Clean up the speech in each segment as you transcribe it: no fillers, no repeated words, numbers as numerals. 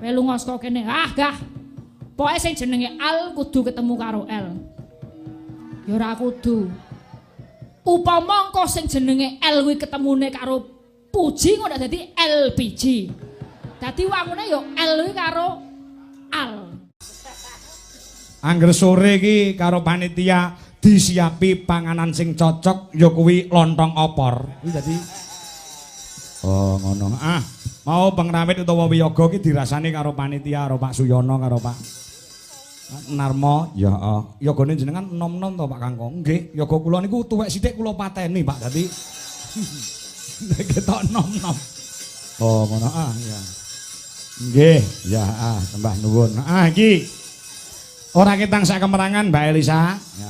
Melu ngosko kene. Ah, gah. Pokoke sing jenenge Al kudu ketemu karo L. Ya ora kudu. Upama engko sing jenenge L kuwi ketemune karo Puji ngono dadi LPG. Dadi wangune ya L kuwi karo Al. Angger sore iki karo panitia disiapi panganan sing cocok ya kuwi lontong opor. Kuwi dadi oh ngono. Ah, mau Bang Ramit utawa Wiyaga iki dirasani karo panitia karo Pak Suyono karo Pak Narmo. Ya, yogane jenengan nom-nom to Pak Kangkong. Nggih, yoga kula niku tuwek sithik kula pateni Pak. Dadi nek ketok nom-nom. Oh ngono ah ya. Nggih, ya sembah nuwun. Iki ora ketang sak kemerangan Mbak Elisa. Ya.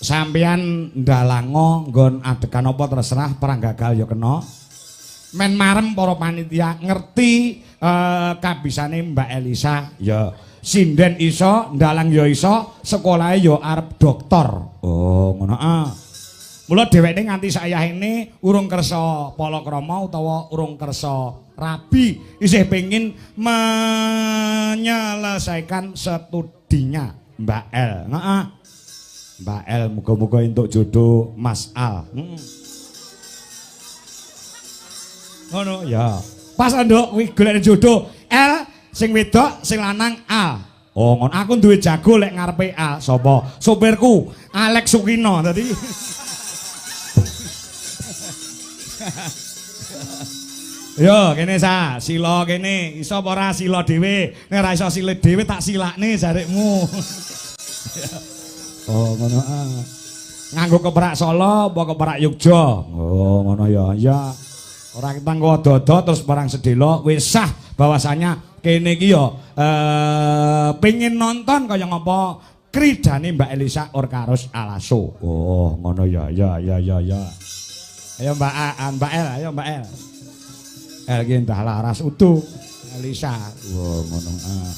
Sampeyan ndalango nggon adegan apa terserah perang gagal ya kena. Men marem para panitia ngerti kabisane Mbak Elisa ya sinden iso, ndalang ya iso, sekolahe ya arep doktor. Oh, ngono ah. Mula dheweke nganti sayahene urung kersa palakrama utawa urung kersa rabi, isih pengin menyelesaikan studinya Mbak El. Heeh. Mbak El muga-muga entuk jodoh Mas Al. Ngono ya. Pas nduk kuwi golek jodoh L sing wedok sing lanang Al. Oh ngono aku duwe jago lek ngarepe Al. Sapa? Sopirku Alex Sukino tadi. Yo kene sa, sila kene iso apa ora sila dhewe. Nek ora iso sila dhewe tak silakne jarikmu. Oh ngono ah. Nganggo keprak Solo apa keprak Yogya? Oh ngono ya. Ya. Ora kita nggo dodo terus barang sedelo wis sah bahwasanya kene iki ya pengen nonton kaya ngapa kridane Mbak Elisa Orkarus Alaso. Oh ngono ya. Ya. Ayo Mbak El, ayo Mbak El. El ki entah laras utuh Elisa. Wah ngono ah.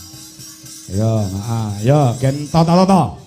Ayo gen toto.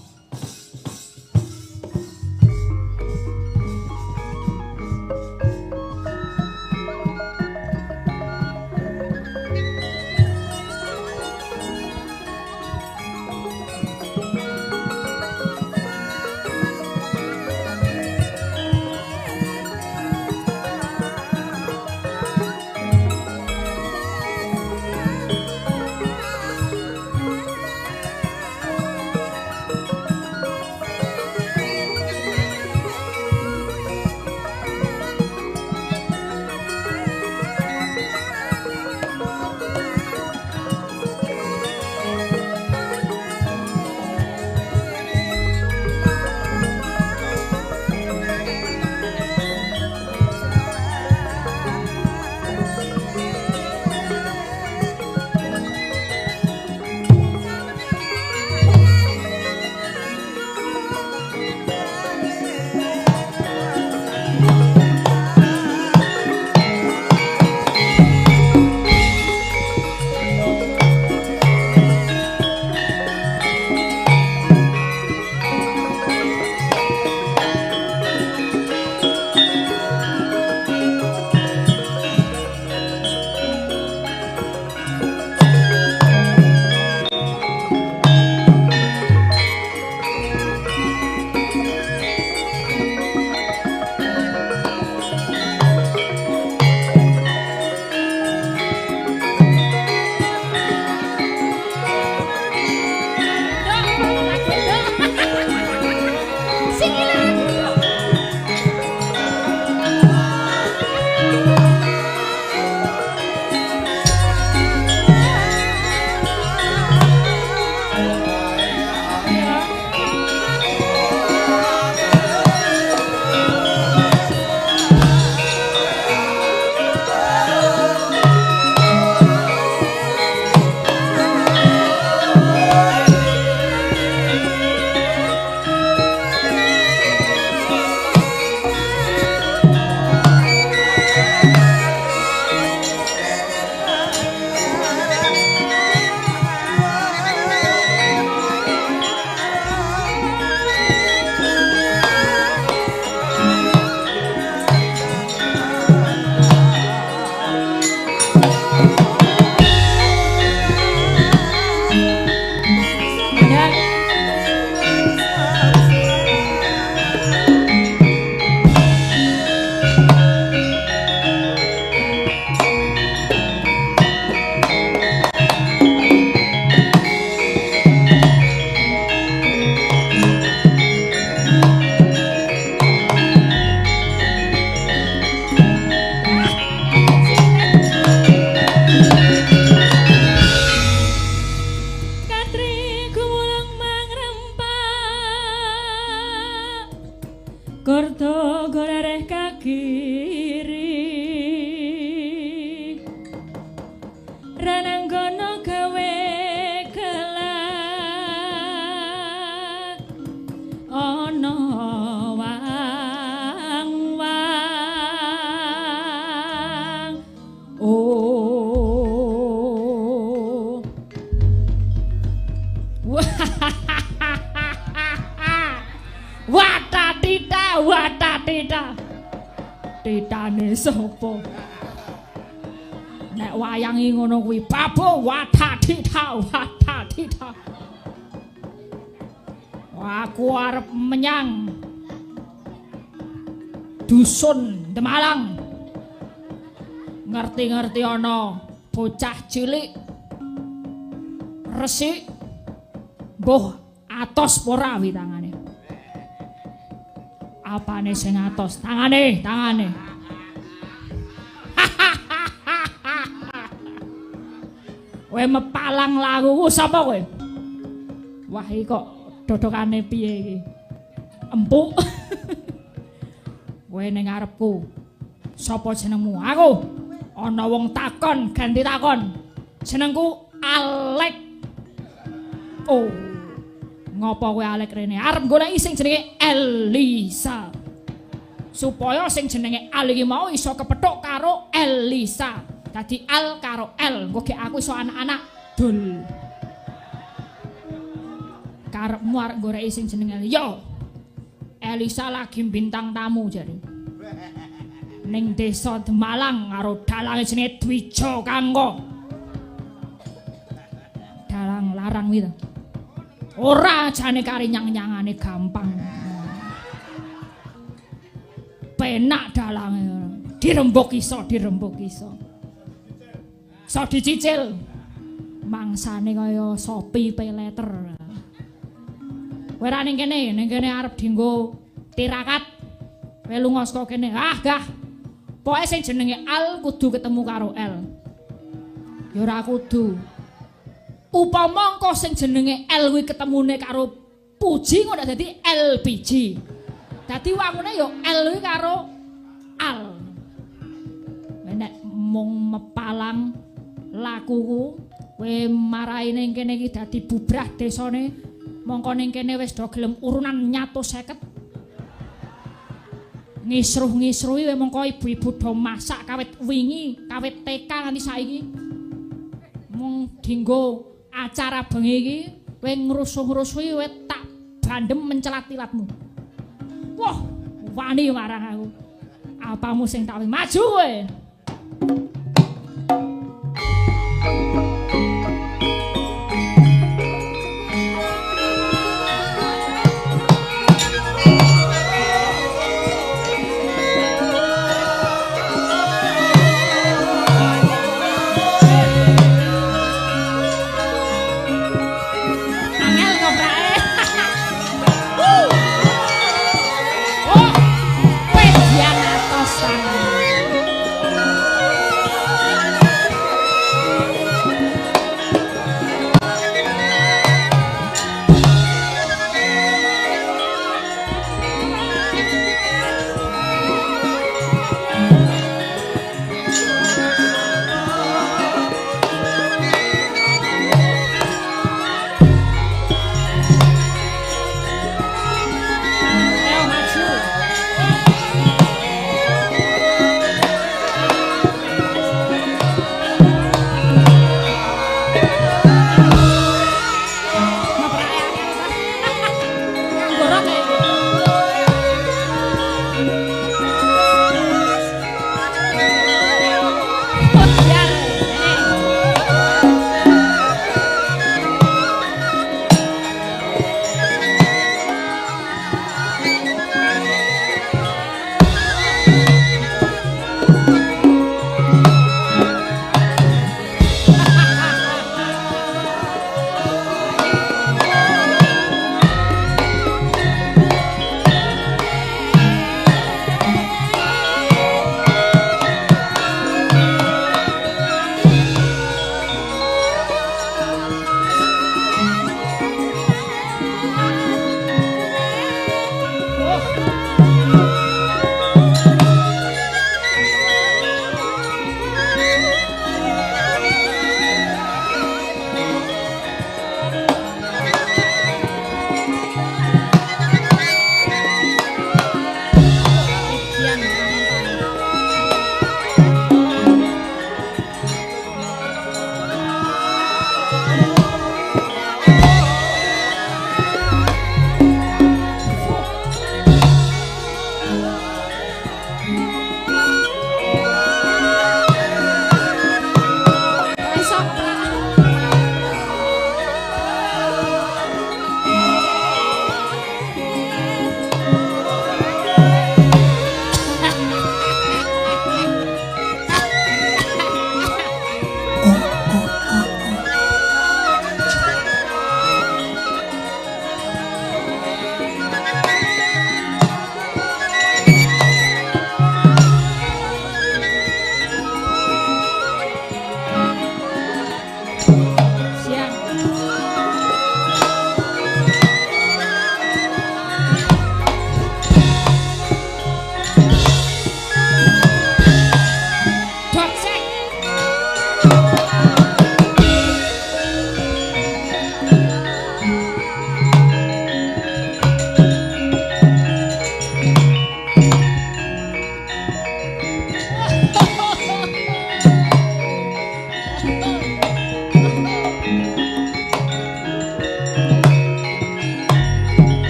renang kono gawe gelar ana wang-wang oh watatita titane sapa nek wayangi ngono kuwi babo watatita aku arep menyang dusun Demalang ngerti-ngerti ana bocah cilik resik mbuh atos ora wi tangane apane sing atos tangane kowe mepalang lagu sapa kowe wah iki kok dodokane piye iki empuk kowe ning ngarepku sapa jenengmu aku ana wong takon ganti takon jenengku Alek oh ngopo kowe Alek rene arep goleki sing jenenge Elisa supaya sing jenenge Al iki mau iso kepethuk karo Elisa dadi Al karo L engko gek aku iso anak-anak dul karepmu arep goleki sing jenenge yo Elisa lagi bintang tamu jare ning desa Demalang karo dalange jenenge Dwija Kanggo dalang larang kuwi to ora jane kari nyang-nyangane gampang. Penak dalange. Dirembuk iso. Iso dicicil. Mangsane kaya sopi peleter. Kowe ra ning kene arep dienggo tirakat. Kowe lunga saka kene. Ah, gah. Pokoke sing jenenge Al kudu ketemu karo L. Ya ora kudu. Upama engko sing jenenge L kuwi ketemune karo Puji ngono dadi LPG. Dadi wangune ya L kuwi karo Al. Nek mung mepalang lakuku kowe marahi ning kene iki dadi bubrah desane mongko ning kene wis do gelem urunan nyato 50. Ngisruh-ngisruhi kowe mongko ibu-ibu do masak kawit wingi, kawit TK nganti saiki. Mung dinggo acara bengi iki kowe ngrusuh-ngrusuhi kowe tak bandem mencelat-ilatmu. Wah, wani marang aku. Apamu sing tak maju kowe.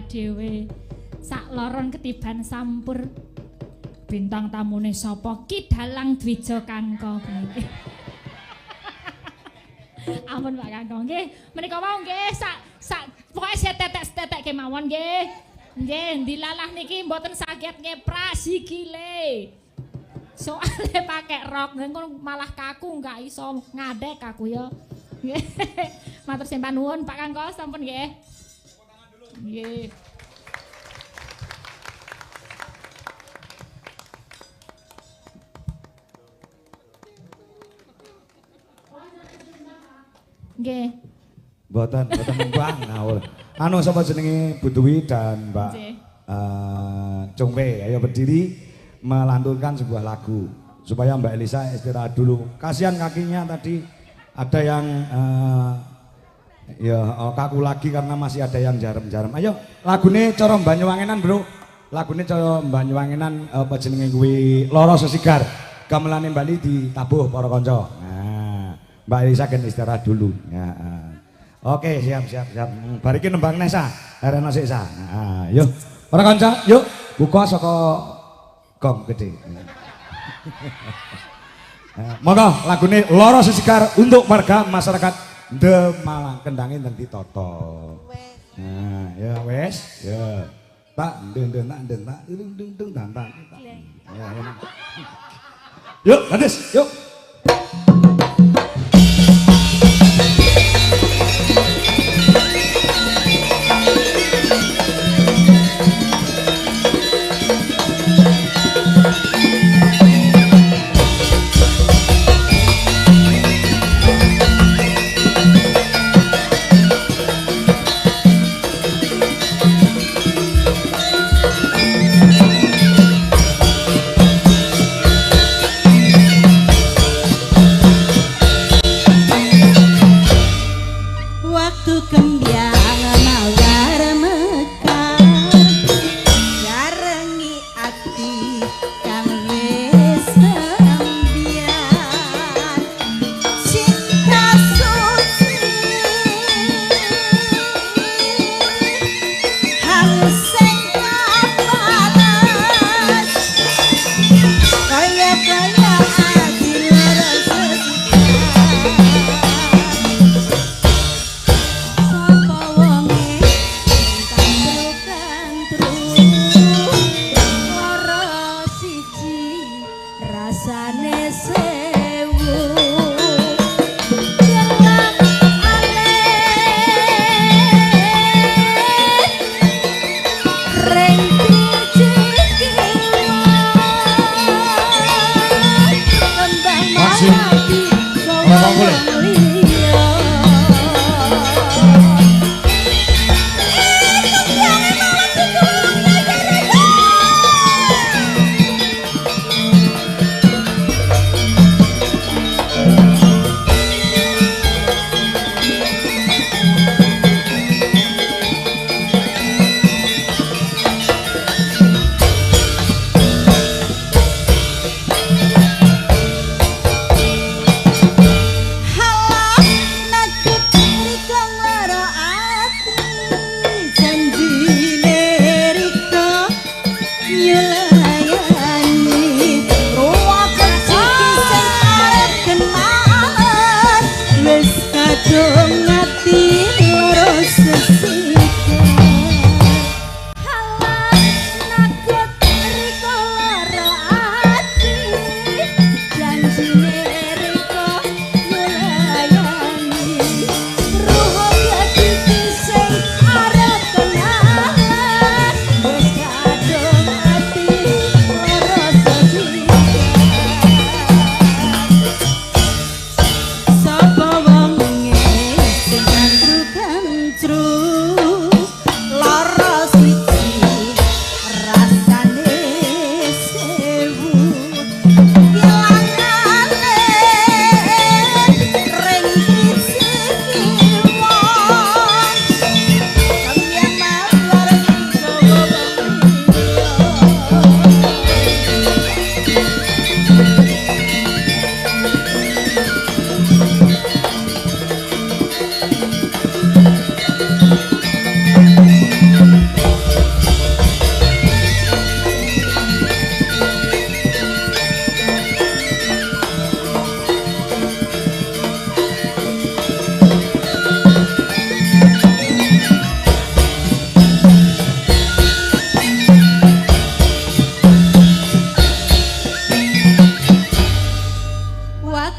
dhewe. Sak loron ketiban sampur. Bintang tamune sapa? Ki Dalang Dwija Kangko. Ampun Pak Kangko nggih. Menika mau nggih sak pokoke setetek-setetek kemawon nggih. Nggih, dilalah niki mboten saged ngeprak sikile. Soale pakai rok ngono malah kaku enggak iso ngadek aku ya. Nggih. Matur sembah nuwun Pak Kangko sampun nggih. Nggih. Nggih. Mboten Mbang ngawur. Anu sapa jenenge Bu Dwi dan Mbak Cung Wei, ayo berdiri melantunkan sebuah lagu supaya Mbak Elisa istirahat dulu. Kasihan kakinya tadi ada yang kaku lagi karena masih ada yang jarem-jarem. Ayo lagune cara Banyuwangenan, Bro. Lagune cara Banyuwangenan apa jenenge kuwi Lara Sesigar. Gamelane Bali ditabuh para kanca. Nah, Mbak Elisa kan istirahat dulu. Ya. Oke, siap. Bariki nembang Nesa, arena Sesa. Nah, yuk. Para kanca, yuk buka saka gong gede. Monggo lagune Lara Sesigar untuk warga masyarakat Demalang kendangin dan ditoto. Nah, ya wes, ya. Tak den tak Ya. Yuk, hadis, yuk.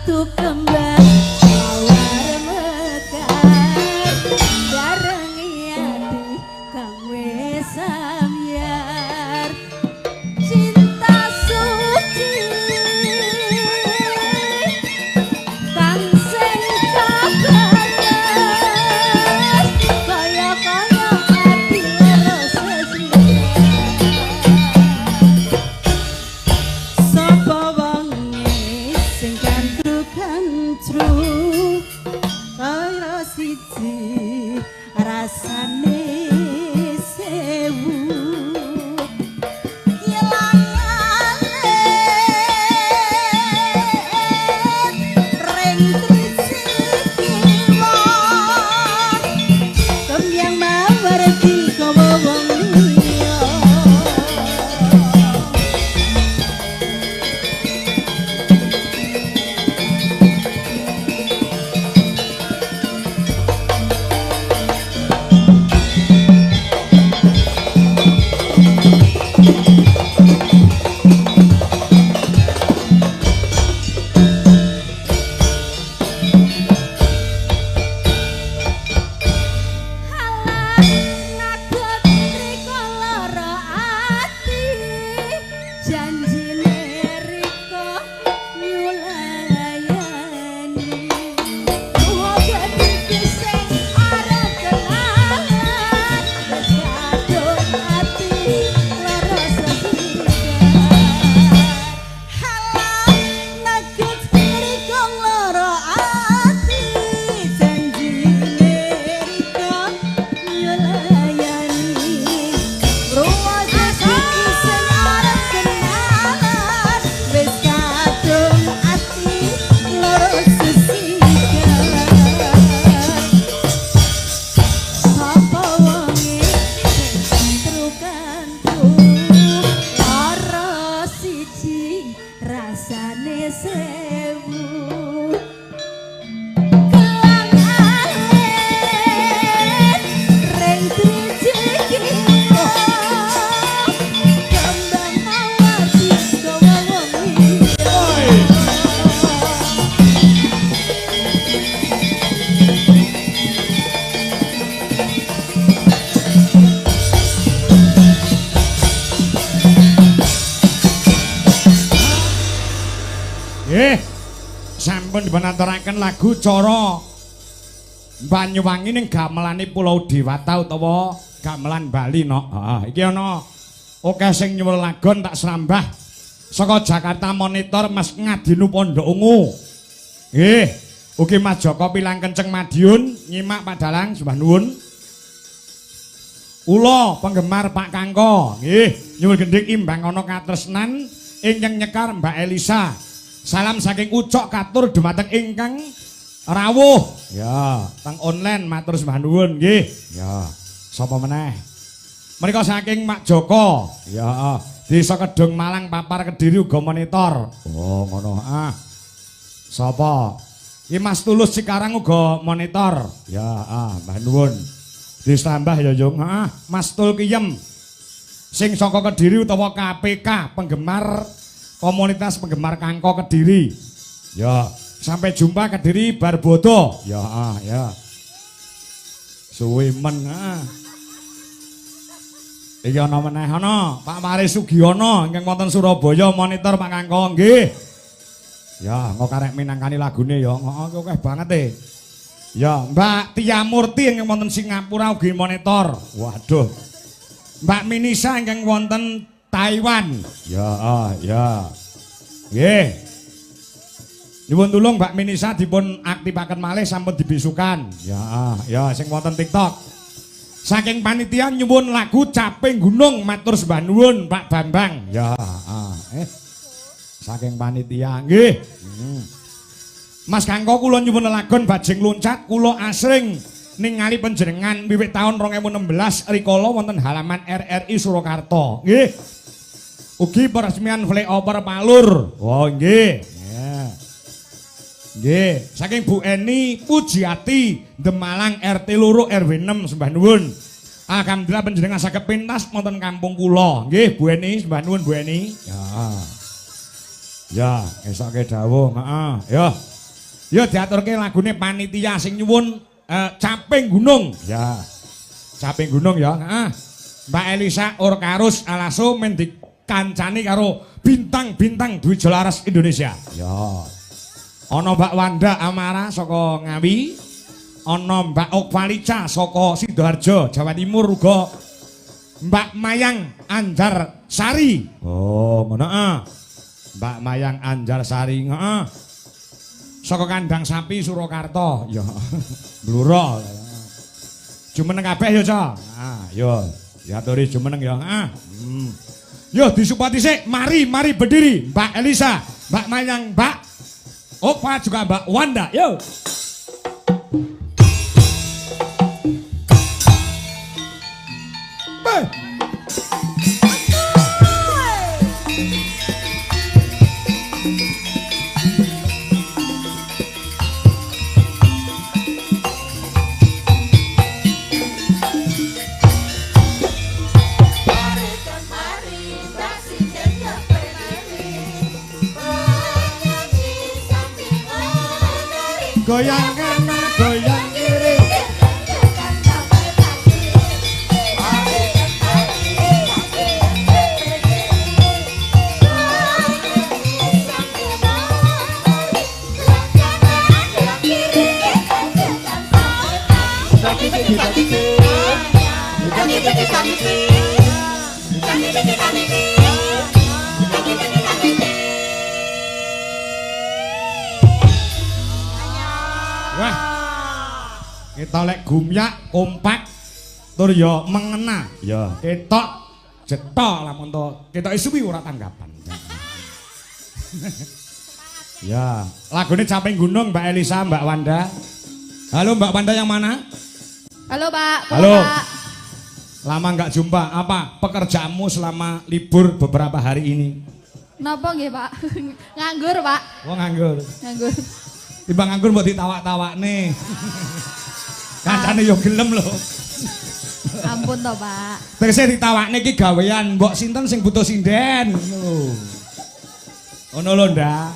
watu kembang mawar mekar barengi ati kang wis samyar cinta suci kang sing kabalas kaya-kaya ati rasa sapa wonge sing kantru kaya siji rasane sewu kilangane ring trisikiwa kembyang mawar dikawa wong liya rasane sewu kelang alen ring trijikiwa kembang mawar dikawa wong liya sampun dipunaturaken lagu cara Banyuwangi ning gamelane Pulau Dewata utawa gamelan Bali no. Heeh, iki ana akeh sing nyuwun lagon tak serambah saka Jakarta Monitor Mas Ngadinu Pondok Ungu. Nggih, ugi Mas Joko Pilang Kenceng Madiun nyimak Pak Dalang sembah nuwun. Ula penggemar Pak Kangko, nggih, nyuwun gendhing imbang ana katresnan ingkang nyekar Mbak Elisa. Salam saking Ucok katur dumateng ingkang rawuh. Ya, teng online matur sembah nuwun nggih. Ya, sapa meneh? Menika saking Mak Joko. Ya, Desa Kedung Malang Papar Kediri uga monitor. Oh, ngono. Sapa? Iki Mas Tulus Cikarang uga monitor. Ya, mbah nuwun. Ditambah ya, Yung. Mas Tul Kiyem. Sing saka Kediri utawa KPK penggemar komunitas penggemar Kangko Kediri. Ya, sampai jumpa Kediri Barbodo. Ya, ya. Suwe men. Iki ana meneh ana Pak Mari Sugiono ingkang wonten Surabaya monitor Pak Kangko nggih. Ya, engko karek minangkani lagune ya. Heeh, akeh banget e. Ya, Mbak Tia Murti ingkang wonten Singapura ugi monitor. Waduh. Mbak Minisa ingkang wonten Taiwan. Ya, ya. Nggih. Nyuwun tulung Mbak Minisa dipun aktifaken malih sampun dibisukan. Ya, ya sing wonten TikTok. Saking panitia nyuwun lagu Caping Gunung matur sembah nuwun Pak Bambang. Ya, saking panitia nggih. Mas Kangko kula nyuwun lagon bajing loncat kula asring ningali panjenengan wiwit taun 2016 rikala wonten halaman RRI Surakarta. Nggih. Ugi peresmian flyover Palur. Oh nggih. Ya. Nggih, saking Bu Eni Pujiati Demalang RT Loro RW 6 sembah nuwun. Alhamdulillah panjenengan saged pentas wonten kampung kula. Nggih, Bu Eni sembah nuwun Bu Eni. Ya. Ya, esoke dawuh, heeh. Ya. Ya diaturke lagune panitia sing nyuwun Caping Gunung. Ya. Caping Gunung ya. Heeh. Mbak Elisa Orkarus Alaso men dikancani karo bintang-bintang Dwi Jolaras Indonesia. Ya. Ana Mbak Wanda Amara saka Ngawi, ana Mbak Okvalica saka Sidoarjo, Jawa Timur uga Mbak Mayang Anjar Sari. Oh, ngono Mbak Mayang Anjar Sari, heeh. Saka Kandang Sapi Surakarta. Ya. Bluro. Jumeneng kabeh ya, Ca. Ah, ya. Diaturi jumeneng ya. Ah. Yo disupati sik, mari berdiri. Mbak Elisa, Mbak Mayang, Mbak Opa juga Mbak Wanda. Yo. Goyang kanan, goyang kiri. Wah, kita lek gumyak, kompak, tur ya mengena, ya ketok, jetok lamun to, ketok suwi ora tanggapan. Ya, lagune Caping Gunung Mbak Elisa, Mbak Wanda. Halo Mbak Wanda yang mana? Halo, Pak. Halo. Pak. Lama nggak jumpa. Apa pekerjaanmu selama libur beberapa hari ini? Napa nggih, Pak? Nganggur, Pak. Oh nganggur. Nganggur. Tiba nganggur mbok ditawak-tawakne. Kancane yo gelem lho. Ampun to, Pak. Tegese ditawakne iki gawean mbok sinten sing butuh sinden. Ngono lho, Ndak.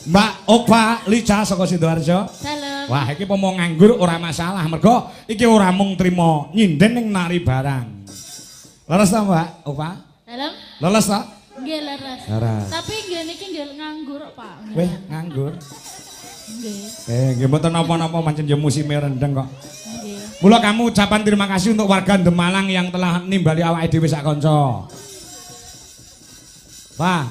Mbak Opa Lica saka Sidoarjo. Dalem. Wah, iki pomong nganggur ora masalah mergo iki ora mung trimo nyinden ning nari barang. Leres ta, Mbak Opa? Dalem? Leres ta? Nggih leres. Leres. Tapi nggih niki nggih nganggur, Pak. Weh, nganggur. Nggih. Nggih mboten napa-napa pancen ya musime rendeng kok. Nggih. Mula kamu ucapan terima kasih untuk warga Demalang yang telah nimbali awake dhewe sak kanca. Pak,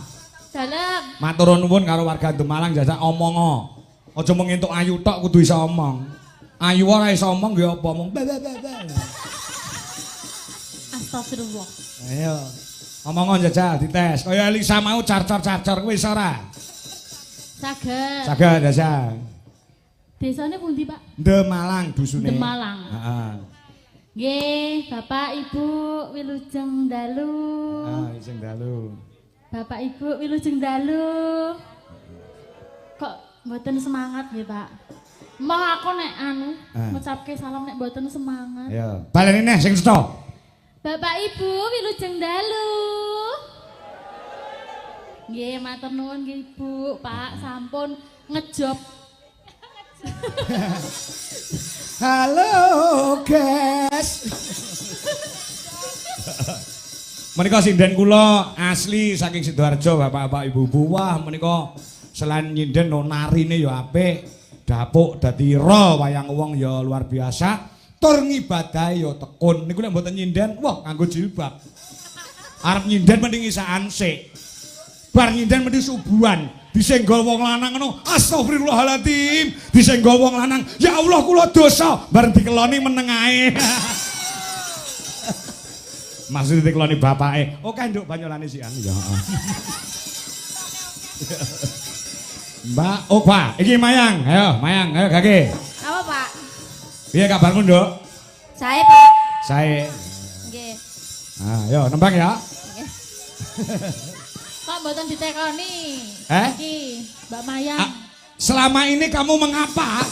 Dalem. matur nuwun karo warga Demalang jajak omongo. Aja mung entuk ayu tok kudu iso omong. Ayu ora iso omong ya apa mung. Astagfirullah. Ayo. Omongo jajal dites. Kaya Elisa mau carcor-carcor kuwi iso ora? Saged. Saged jajal. Desane pundi, Pak? Demalang dusune. Demalang. Heeh. Nggih, Bapak Ibu wilujeng dalu. Ah, sing dalu. Bapak Ibu wilujeng dalu. Kok mboten semangat nggih, Pak? Mau aku nek anu ngucapke salam nek mboten semangat. Ayo, baleni neh sing cetha. Bapak Ibu wilujeng dalu. Nggih, matur nuwun nggih Ibu, Pak, sampun ngejob. Halo, guys. Menika sinden kula asli saking Sidoarjo, Bapak-bapak, Ibu-ibu. Wah, menika selain nyinden no narine ya apik, dapuk dadi ro wayang wong ya luar biasa. Tur ngibadahi ya tekun. Niku nek mboten nyinden, wah nganggo jilbab. Arep nyinden mending isaan sik. Bar nyinden mending subuhan. Disenggol wong lanang ngono. Astagfirullahaladzim. Disenggol wong lanang. Ya Allah kula dosa. Bar dikeloni meneng ae. Maksud dikeloni bapake. Oke nduk banyolane sian ya. Mbak Opa, iki Mayang. Ayo, Mayang, ayo gage. Apa, Pak? Piye kabarmu, Nduk? Saya, Pak. Sae. Nggih. Ah, yo nembang ya. Nggih. Pak mboten ditekoni. Iki Mbak Mayang. Selama ini kamu mengapa?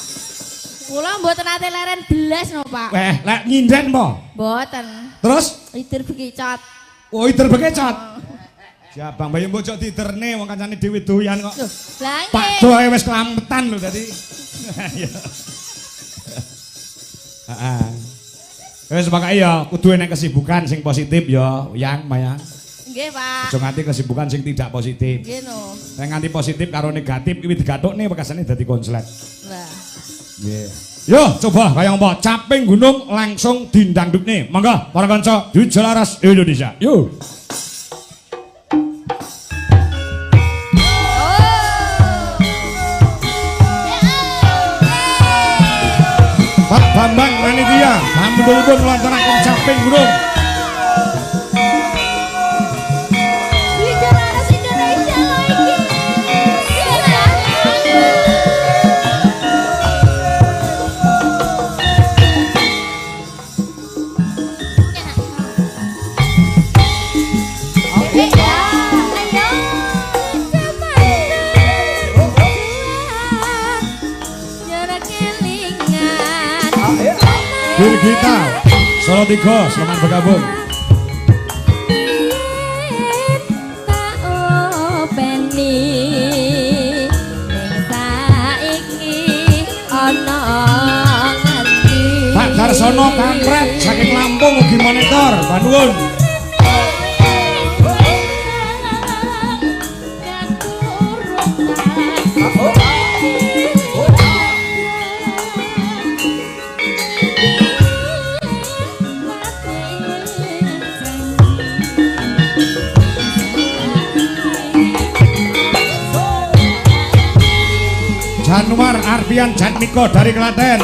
Kula mboten ate leren belas no, Pak. Lek nyinden po. Mboten. Terus? Litir bekicot. Oh, ider bekecot. Jabang bayi mbok diderne wong kancane dhewe doyan kok. Lah Pak Doe wis kelambetan lho dadi. Heeh. Wis pokoke ya kudu enek kesibukan sing positif ya, Yang Mayang. nggih, Pak. Aja nganti kesibukan sing tidak positif. Nggih no. Nek nganti positif karo negatif kuwi digathukne bekasane dadi konslet. Lah. Nggih. Yo coba kaya apa caping gunung langsung dindangdukne. Monggo para kanca Dijalaras Indonesia. Yo. Pak Bambang Manitia, sampun nglantaraken caping gunung. Dijalaras Indonesia lagi. Dirgita, Solo 3, selamat bergabung. Pak Darsono Kampret, saking Lampung ugi monitor, Bandung. Januar Arfian Jatmiko dari Klaten.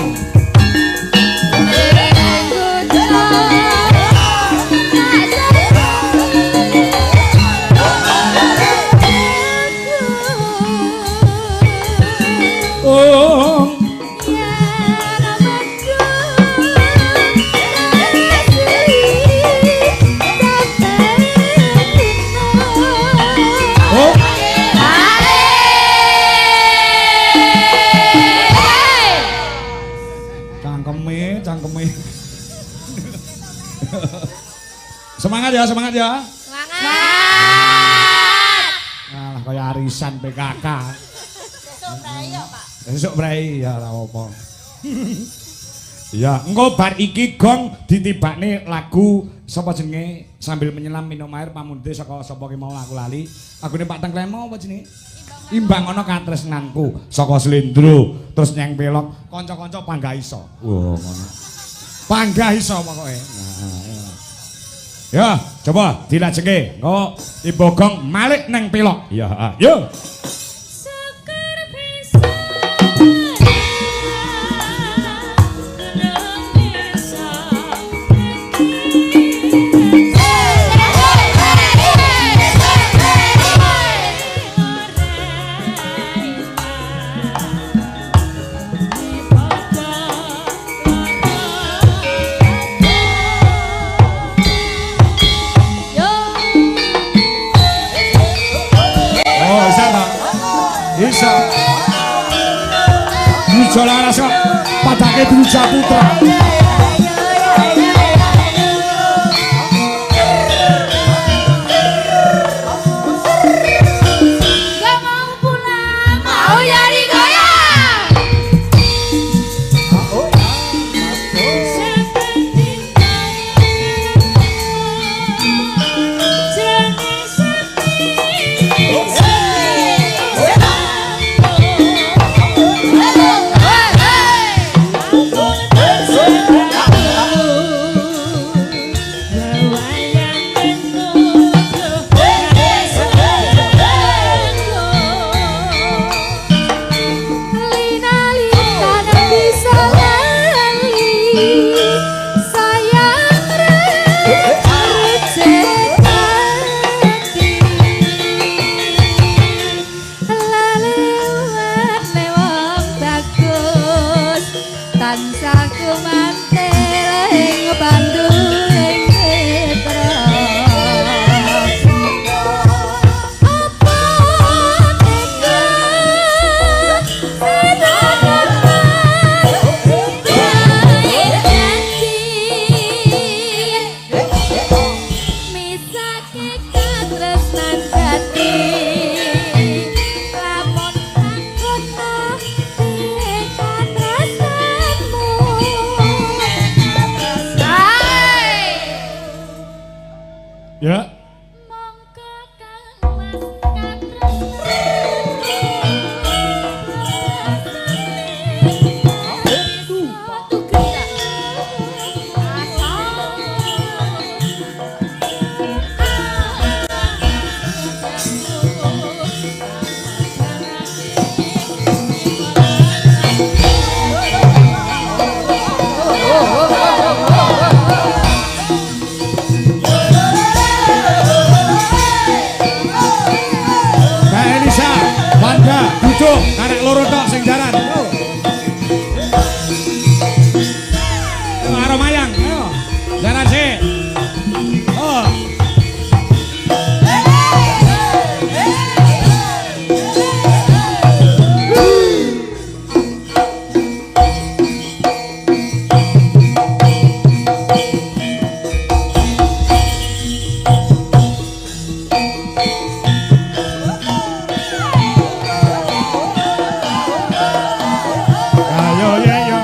Oh. Cangkeme. Semangat ya, semangat ya. Semangat. Alah kaya arisan PKK. Besok brai ya, Pak. Besok brai ya ora apa. Ya, engko bar iki gong ditibakne lagu sapa jenenge sambil menyelam minum air pamunde saka sapa ki mau aku lali. Lagune Pak Tengklemo apa jenenge? Imbang ana katresnanku saka Slendro terus nyeng pelok kanca-kanca panggah iso. Wah, ngono. Panggah iso pokoke. Nah, ya, coba dilajenge. Engko dibogong malik neng pelok. Ya, yo. Bisa Dijalaras padake Duja Putra. Gak mau pulang, mau jadi goyang. Ya. Monggo Kang Mas Mbak Elisa, Wanda, Duduk, karek loro tok sing jaran. Ayo karo mayang, ayo. Jaran sih. Oh. Ayo ye yo.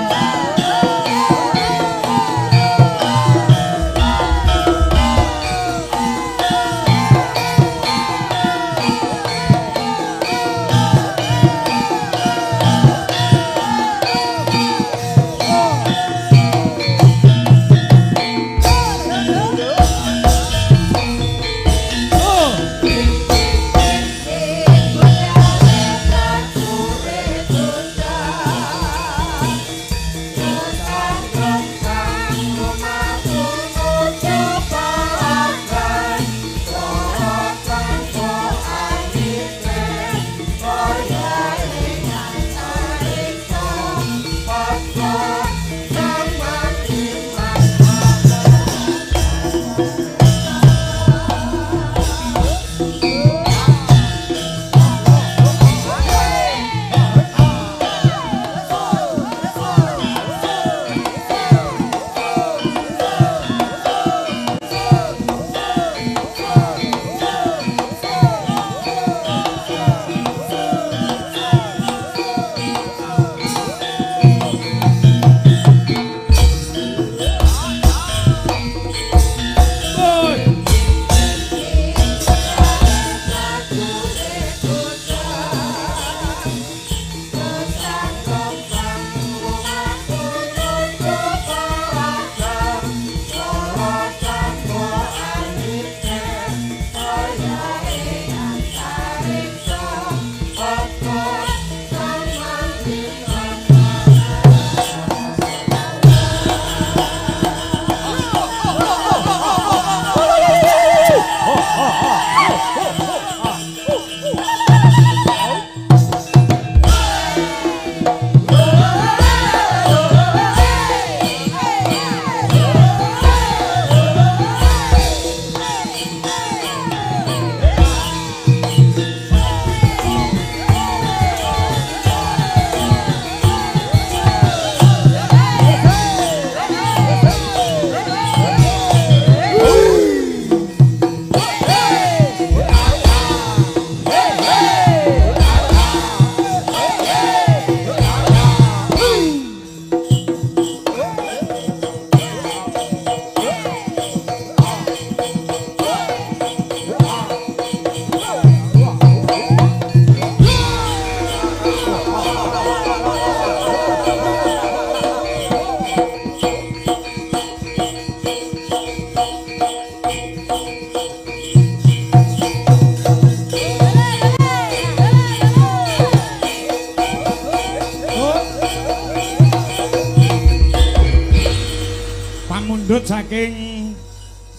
Pamundhut saking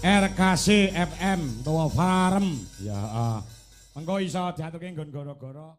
RKC FM utawa Farem. Ya, mengko iso diatuke nggon gara-gara